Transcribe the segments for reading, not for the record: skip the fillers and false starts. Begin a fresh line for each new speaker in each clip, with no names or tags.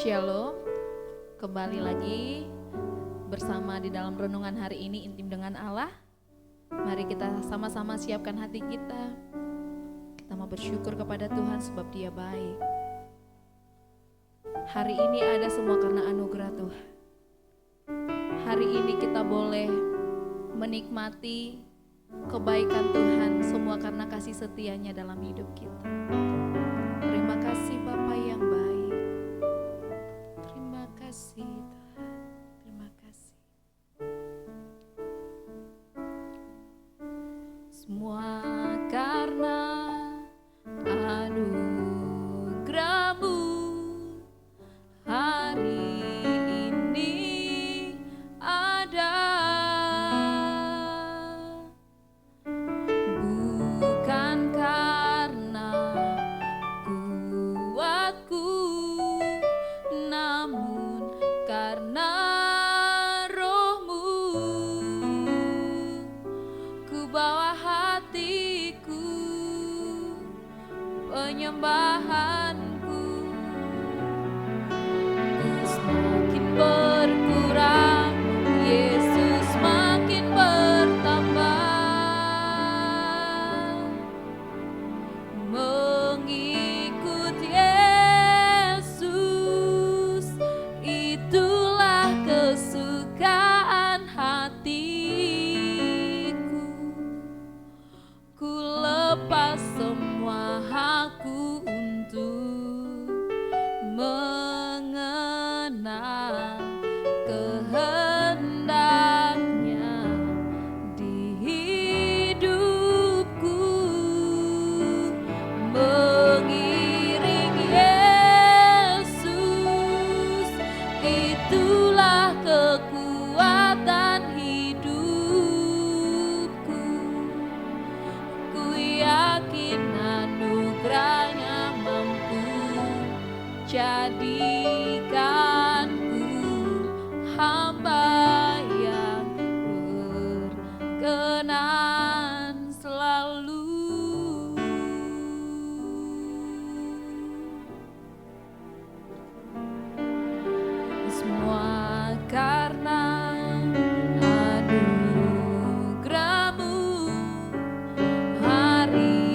Shalom, kembali lagi bersama di dalam renungan hari ini intim dengan Allah. Mari kita sama-sama siapkan hati kita. Kita mau bersyukur kepada Tuhan sebab Dia baik. Hari ini ada semua karena anugerah Tuhan. Hari ini kita boleh menikmati kebaikan Tuhan, semua karena kasih setianya dalam hidup kita. Terima kasih Bapa yang baik. Terima kasih Tuhan, terima kasih. Semua karena anugerah-Mu hari ini ada. Bukan karena kuatku, namun karena Roh-Mu. Ku bawa hatiku, penyembahanku, ku semakin berkurang, Yesus makin bertambah. Mengikut Yesus, itulah kesukaan hatiku. Ku lepas semua hakku untuk mengenal kehendaknya di hidupku. Mengiring Yesus, itulah kekuatan hidupku. Ku yakin anugerahnya mampu jadikanku hamba yang berkenan selalu. Semua karena anugerah-Mu hari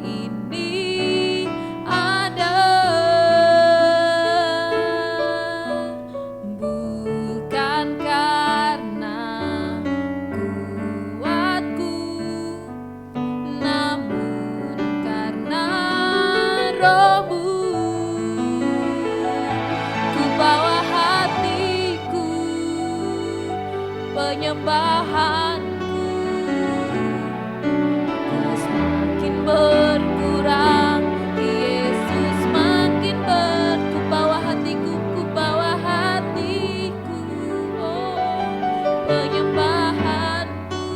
ini ada. Bukan karena kuatku, namun karena Roh-Mu. Ku bawa hatiku, penyembahanku, ku semakin berkurang, Yesus makin ku bawa hatiku, oh, penyembahanku,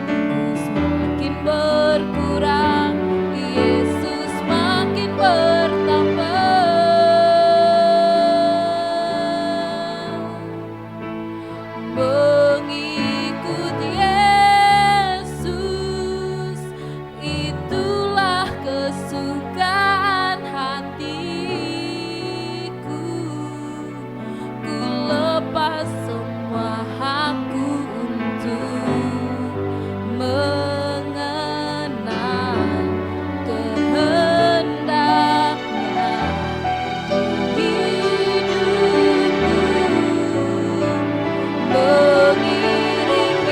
ku semakin berkurang, Yesus makin bertambah. Mengikut Yesus, itulah kesukaan hatiku. Ku lepas semua hakku untuk mengenal kehendaknya di hidupku. Mengiring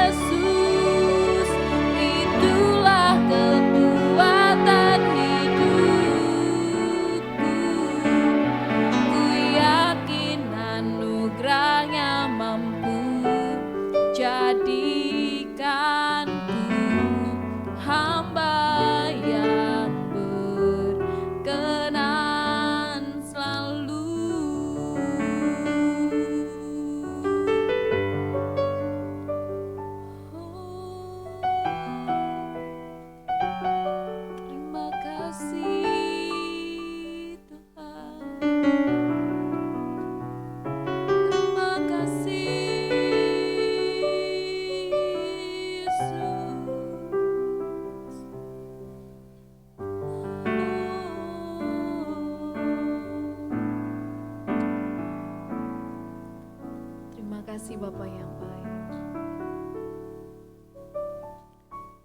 Yesus, itulah kekuatan hidupku. Ku yakin anugerahnya mampu jadikanku hamba yang berkenan selalu. Terima kasih Tuhan. Terima kasih.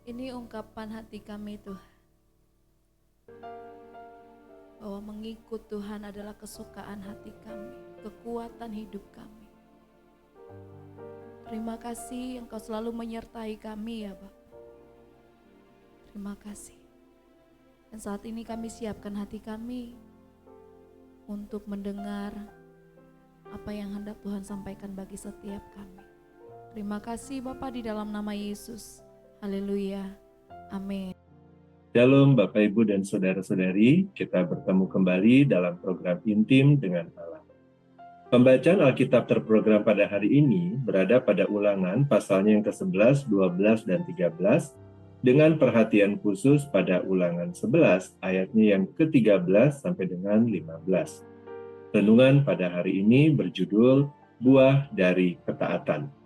Ini ungkapan hati kami Tuhan, bahwa mengikut Tuhan adalah kesukaan hati kami, kekuatan hidup kami. Terima kasih Engkau selalu menyertai kami ya Bapak. Terima kasih. Dan saat ini kami siapkan hati kami untuk mendengar apa yang hendak Tuhan sampaikan bagi setiap kami. Terima kasih Bapak di dalam nama Yesus. Haleluya. Amin.
Shalom Bapak Ibu dan Saudara-saudari, kita bertemu kembali dalam program Intim dengan Allah. Pembacaan Alkitab terprogram pada hari ini berada pada Ulangan pasalnya yang ke-11, 12, dan 13 dengan perhatian khusus pada Ulangan 11 ayatnya yang ke-13 sampai dengan 15. Renungan pada hari ini berjudul Buah dari Ketaatan.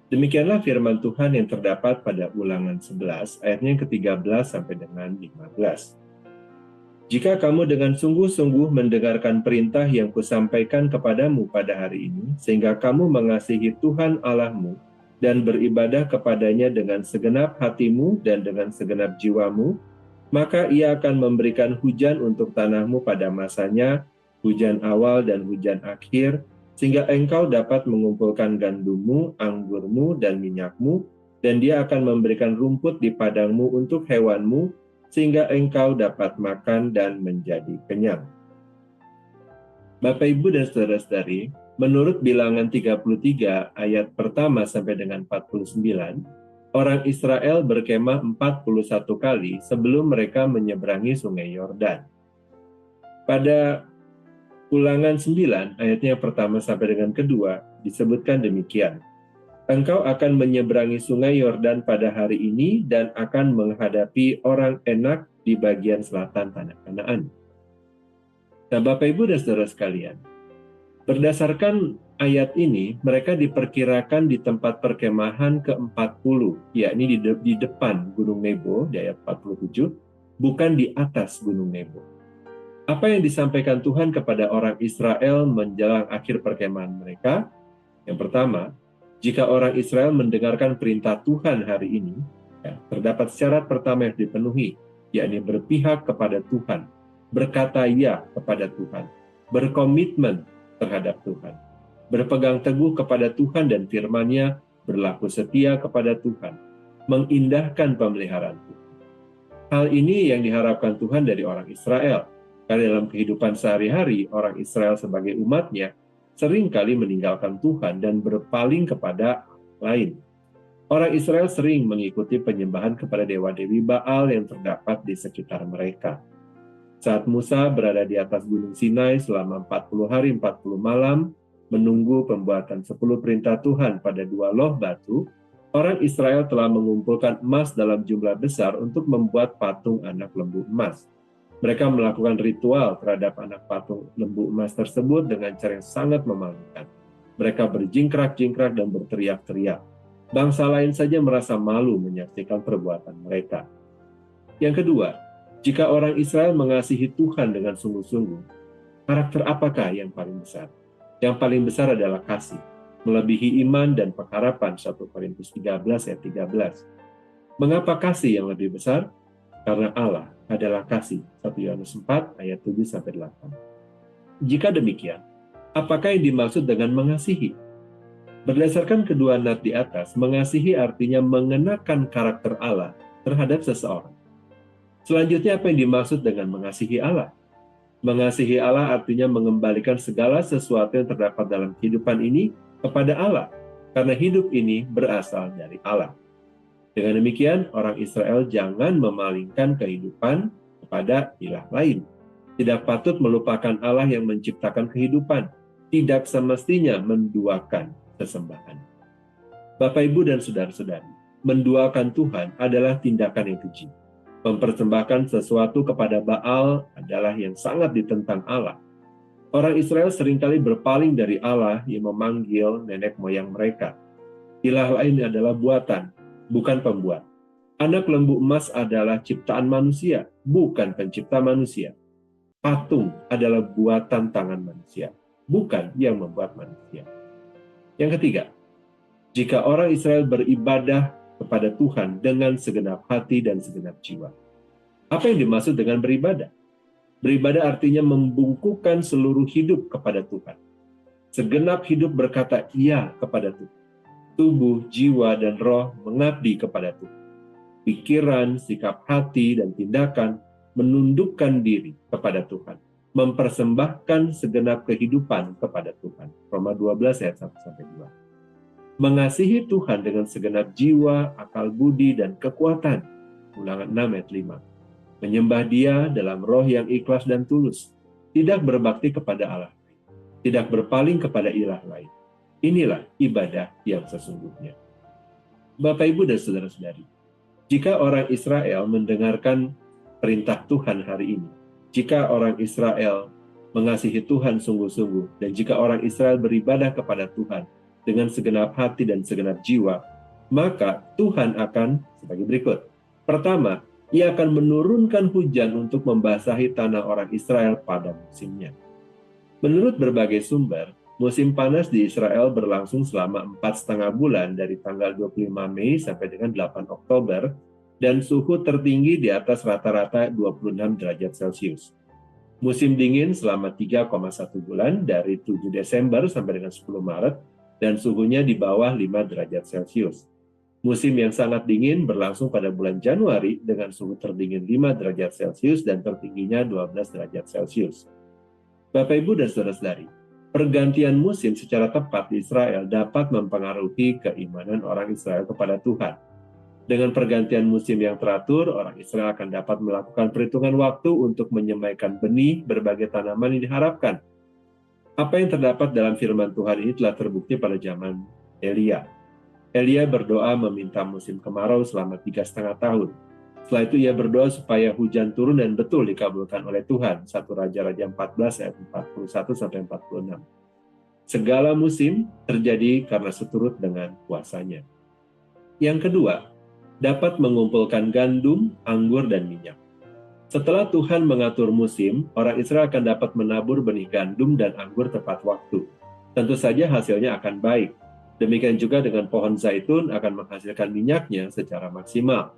Demikianlah firman Tuhan yang terdapat pada Ulangan 11 ayatnya yang ke-13 sampai dengan 15. Jika kamu dengan sungguh-sungguh mendengarkan perintah yang kusampaikan kepadamu pada hari ini, sehingga kamu mengasihi Tuhan Allahmu dan beribadah kepadanya dengan segenap hatimu dan dengan segenap jiwamu, maka Ia akan memberikan hujan untuk tanahmu pada masanya, hujan awal dan hujan akhir, sehingga engkau dapat mengumpulkan gandummu, anggurmu, dan minyakmu, dan Dia akan memberikan rumput di padangmu untuk hewanmu, sehingga engkau dapat makan dan menjadi kenyang. Bapak, Ibu, dan Saudara-saudari, menurut Bilangan 33 ayat pertama sampai dengan 49, orang Israel berkemah 41 kali sebelum mereka menyeberangi sungai Yordan. Pada Ulangan 9 ayatnya pertama sampai dengan kedua disebutkan demikian. Engkau akan menyeberangi sungai Yordan pada hari ini dan akan menghadapi orang Enak di bagian selatan tanah Kanaan. Nah, Bapak, Ibu, dan Saudara sekalian, berdasarkan ayat ini, mereka diperkirakan di tempat perkemahan ke-40, yakni di depan Gunung Nebo, di ayat 47, bukan di atas Gunung Nebo. Apa yang disampaikan Tuhan kepada orang Israel menjelang akhir perkemahan mereka? Yang pertama, jika orang Israel mendengarkan perintah Tuhan hari ini, terdapat syarat pertama yang dipenuhi, yakni berpihak kepada Tuhan, berkata ya kepada Tuhan, berkomitmen terhadap Tuhan, berpegang teguh kepada Tuhan dan firman-Nya, berlaku setia kepada Tuhan, mengindahkan pemeliharaan Tuhan. Hal ini yang diharapkan Tuhan dari orang Israel. Karena dalam kehidupan sehari-hari, orang Israel sebagai umatnya seringkali meninggalkan Tuhan dan berpaling kepada lain. Orang Israel sering mengikuti penyembahan kepada dewa-dewi Baal yang terdapat di sekitar mereka. Saat Musa berada di atas Gunung Sinai selama 40 hari 40 malam, menunggu pembuatan 10 perintah Tuhan pada 2 loh batu, orang Israel telah mengumpulkan emas dalam jumlah besar untuk membuat patung anak lembu emas. Mereka melakukan ritual terhadap anak patung lembu emas tersebut dengan cara yang sangat memalukan. Mereka berjingkrak-jingkrak dan berteriak-teriak. Bangsa lain saja merasa malu menyaksikan perbuatan mereka. Yang kedua, jika orang Israel mengasihi Tuhan dengan sungguh-sungguh, karakter apakah yang paling besar? Yang paling besar adalah kasih, melebihi iman dan pengharapan. 1 Korintus 13 ayat 13. Mengapa kasih yang lebih besar? Karena Allah adalah kasih. 1 Yohanes 4 ayat 7-8. Jika demikian, apakah yang dimaksud dengan mengasihi? Berdasarkan kedua nat di atas, mengasihi artinya mengenakan karakter Allah terhadap seseorang. Selanjutnya, apa yang dimaksud dengan mengasihi Allah? Mengasihi Allah artinya mengembalikan segala sesuatu yang terdapat dalam kehidupan ini kepada Allah, karena hidup ini berasal dari Allah. Dengan demikian, orang Israel jangan memalingkan kehidupan kepada ilah lain. Tidak patut melupakan Allah yang menciptakan kehidupan. Tidak semestinya menduakan sesembahan. Bapak, Ibu, dan saudara-saudari, menduakan Tuhan adalah tindakan yang keji. Mempersembahkan sesuatu kepada Baal adalah yang sangat ditentang Allah. Orang Israel seringkali berpaling dari Allah yang memanggil nenek moyang mereka. Ilah lain adalah buatan, bukan pembuat. Anak lembu emas adalah ciptaan manusia, bukan pencipta manusia. Patung adalah buatan tangan manusia, bukan yang membuat manusia. Yang ketiga, jika orang Israel beribadah kepada Tuhan dengan segenap hati dan segenap jiwa. Apa yang dimaksud dengan beribadah? Beribadah artinya membungkukkan seluruh hidup kepada Tuhan. Segenap hidup berkata iya kepada Tuhan. Tubuh, jiwa, dan roh mengabdi kepada Tuhan. Pikiran, sikap hati, dan tindakan menundukkan diri kepada Tuhan. Mempersembahkan segenap kehidupan kepada Tuhan. Roma 12 ayat 1-2. Mengasihi Tuhan dengan segenap jiwa, akal budi, dan kekuatan. Ulangan 6 ayat 5. Menyembah Dia dalam roh yang ikhlas dan tulus. Tidak berbakti kepada Allah lain. Tidak berpaling kepada ilah lain. Inilah ibadah yang sesungguhnya. Bapak, Ibu, dan saudara-saudari, jika orang Israel mendengarkan perintah Tuhan hari ini, jika orang Israel mengasihi Tuhan sungguh-sungguh, dan jika orang Israel beribadah kepada Tuhan dengan segenap hati dan segenap jiwa, maka Tuhan akan sebagai berikut. Pertama, Ia akan menurunkan hujan untuk membasahi tanah orang Israel pada musimnya. Menurut berbagai sumber, musim panas di Israel berlangsung selama 4,5 bulan dari tanggal 25 Mei sampai dengan 8 Oktober, dan suhu tertinggi di atas rata-rata 26 derajat Celcius. Musim dingin selama 3,1 bulan dari 7 Desember sampai dengan 10 Maret, dan suhunya di bawah 5 derajat Celcius. Musim yang sangat dingin berlangsung pada bulan Januari dengan suhu terdingin 5 derajat Celcius dan tertingginya 12 derajat Celcius. Bapak, Ibu, dan saudara-saudari, pergantian musim secara tepat di Israel dapat mempengaruhi keimanan orang Israel kepada Tuhan. Dengan pergantian musim yang teratur, orang Israel akan dapat melakukan perhitungan waktu untuk menyemaikan benih berbagai tanaman yang diharapkan. Apa yang terdapat dalam firman Tuhan ini telah terbukti pada zaman Elia. Elia berdoa meminta musim kemarau selama 3,5 tahun. Setelah itu ia berdoa supaya hujan turun dan betul dikabulkan oleh Tuhan. 1 Raja-Raja 14 ayat 41-46. Segala musim terjadi karena seturut dengan kuasanya. Yang kedua, dapat mengumpulkan gandum, anggur, dan minyak. Setelah Tuhan mengatur musim, orang Israel akan dapat menabur benih gandum dan anggur tepat waktu. Tentu saja hasilnya akan baik. Demikian juga dengan pohon zaitun akan menghasilkan minyaknya secara maksimal.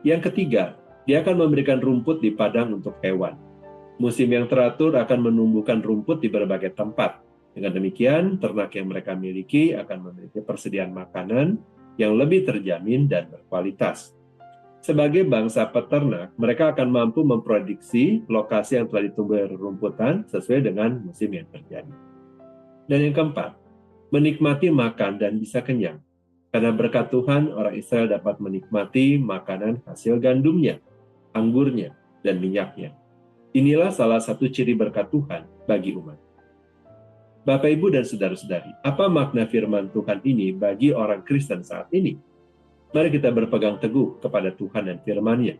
Yang ketiga, dia akan memberikan rumput di padang untuk hewan. Musim yang teratur akan menumbuhkan rumput di berbagai tempat. Dengan demikian, ternak yang mereka miliki akan memiliki persediaan makanan yang lebih terjamin dan berkualitas. Sebagai bangsa peternak, mereka akan mampu memprediksi lokasi yang telah ditumbuhi rumputan sesuai dengan musim yang terjadi. Dan yang keempat, menikmati makan dan bisa kenyang. Karena berkat Tuhan, orang Israel dapat menikmati makanan hasil gandumnya, anggurnya, dan minyaknya. Inilah salah satu ciri berkat Tuhan bagi umat. Bapak, Ibu, dan saudara-saudari, apa makna firman Tuhan ini bagi orang Kristen saat ini? Mari kita berpegang teguh kepada Tuhan dan firman-Nya,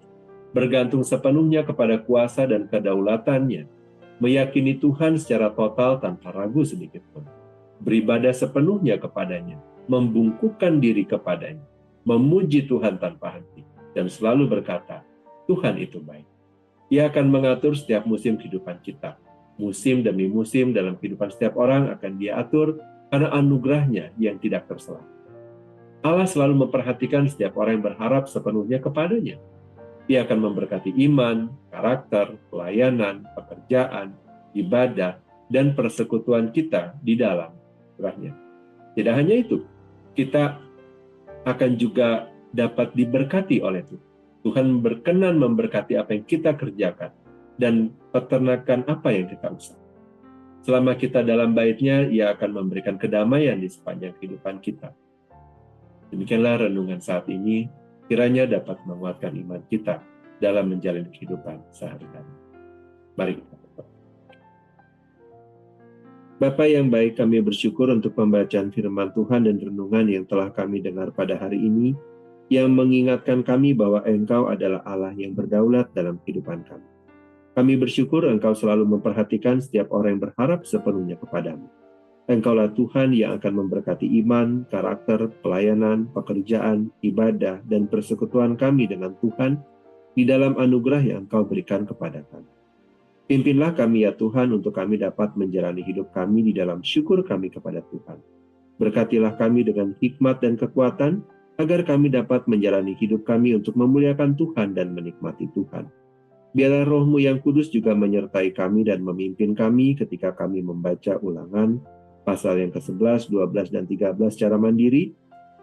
bergantung sepenuhnya kepada kuasa dan kedaulatannya, meyakini Tuhan secara total tanpa ragu sedikit pun, beribadah sepenuhnya kepadanya, membungkukkan diri kepadanya, memuji Tuhan tanpa henti, dan selalu berkata, Tuhan itu baik. Ia akan mengatur setiap musim kehidupan kita. Musim demi musim dalam kehidupan setiap orang akan Dia atur karena anugerah-Nya yang tidak terselah. Allah selalu memperhatikan setiap orang yang berharap sepenuhnya kepadanya. Dia akan memberkati iman, karakter, pelayanan, pekerjaan, ibadah, dan persekutuan kita di dalam anugerah-Nya. Tidak hanya itu, kita akan juga dapat diberkati oleh Tuhan. Tuhan berkenan memberkati apa yang kita kerjakan dan peternakan apa yang kita usaha. Selama kita dalam bait-Nya, Ia akan memberikan kedamaian di sepanjang kehidupan kita. Demikianlah renungan saat ini, kiranya dapat menguatkan iman kita dalam menjalani kehidupan sehari-hari. Mari kita berdoa. Bapa yang baik, kami bersyukur untuk pembacaan firman Tuhan dan renungan yang telah kami dengar pada hari ini, yang mengingatkan kami bahwa Engkau adalah Allah yang berdaulat dalam kehidupan kami. Kami bersyukur Engkau selalu memperhatikan setiap orang yang berharap sepenuhnya kepadamu. Engkaulah Tuhan yang akan memberkati iman, karakter, pelayanan, pekerjaan, ibadah, dan persekutuan kami dengan Tuhan di dalam anugerah yang Engkau berikan kepada kami. Pimpinlah kami ya Tuhan untuk kami dapat menjalani hidup kami di dalam syukur kami kepada Tuhan. Berkatilah kami dengan hikmat dan kekuatan agar kami dapat menjalani hidup kami untuk memuliakan Tuhan dan menikmati Tuhan. Biarlah Roh-Mu yang kudus juga menyertai kami dan memimpin kami ketika kami membaca Ulangan, pasal yang ke-11, 12, dan 13 secara mandiri,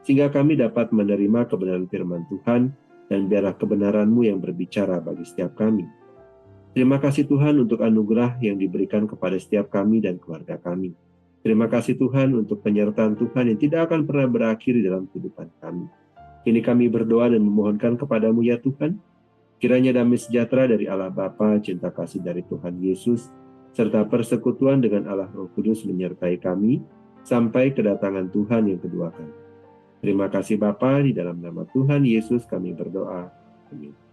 sehingga kami dapat menerima kebenaran firman Tuhan, dan biarlah kebenaran-Mu yang berbicara bagi setiap kami. Terima kasih Tuhan untuk anugerah yang diberikan kepada setiap kami dan keluarga kami. Terima kasih Tuhan untuk penyertaan Tuhan yang tidak akan pernah berakhir di dalam kehidupan kami. Kini kami berdoa dan memohonkan kepadamu ya Tuhan, kiranya damai sejahtera dari Allah Bapa, cinta kasih dari Tuhan Yesus, serta persekutuan dengan Allah Roh Kudus menyertai kami, sampai kedatangan Tuhan yang kedua kali. Terima kasih Bapa, di dalam nama Tuhan Yesus kami berdoa. Amin.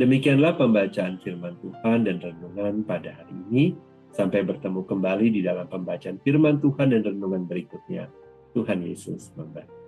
Demikianlah pembacaan firman Tuhan dan renungan pada hari ini. Sampai bertemu kembali di dalam pembacaan firman Tuhan dan renungan berikutnya. Tuhan Yesus memberkati.